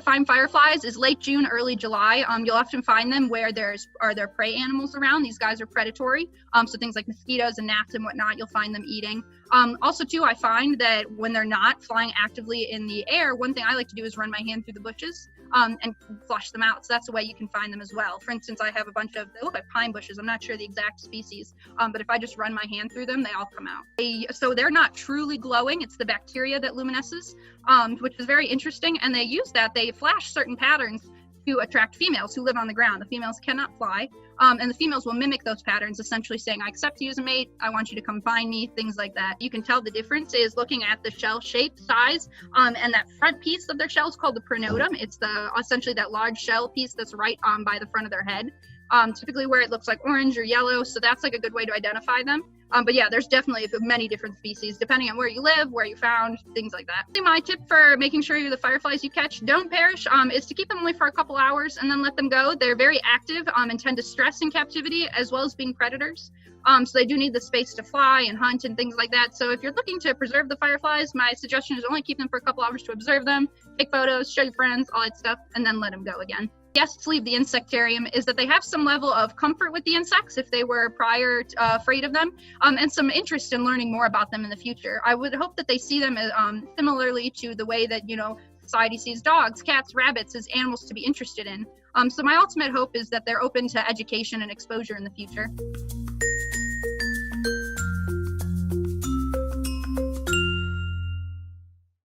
find fireflies is late June, early July. You'll often find them where there are prey animals around. These guys are predatory. So things like mosquitoes and gnats and whatnot, you'll find them eating. Also too, I find that when they're not flying actively in the air, one thing I like to do is run my hand through the bushes and flush them out. So that's a way you can find them as well. For instance, I have a bunch of, they look like pine bushes. I'm not sure the exact species, but if I just run my hand through them, they all come out. So they're not truly glowing. It's the bacteria that luminesces, which is very interesting. And they use that, they flash certain patterns to attract females who live on the ground. The females cannot fly, and the females will mimic those patterns, essentially saying, I accept you as a mate, I want you to come find me, things like that. You can tell the difference is looking at the shell shape, size, and that front piece of their shell is called the pronotum. It's essentially that large shell piece that's right by the front of their head, typically where it looks like orange or yellow, so that's like a good way to identify them. But yeah, there's definitely many different species depending on where you live, where you found, things like that. My tip for making sure the fireflies you catch don't perish is to keep them only for a couple hours and then let them go. They're very active and tend to stress in captivity as well as being predators. So they do need the space to fly and hunt and things like that. So if you're looking to preserve the fireflies, my suggestion is only keep them for a couple hours to observe them, take photos, show your friends, all that stuff, and then let them go again. Guests leave the Insectarium is that they have some level of comfort with the insects if they were prior afraid of them, and some interest in learning more about them in the future. I would hope that they see them as, similarly to the way that, society sees dogs, cats, rabbits as animals to be interested in. So my ultimate hope is that they're open to education and exposure in the future.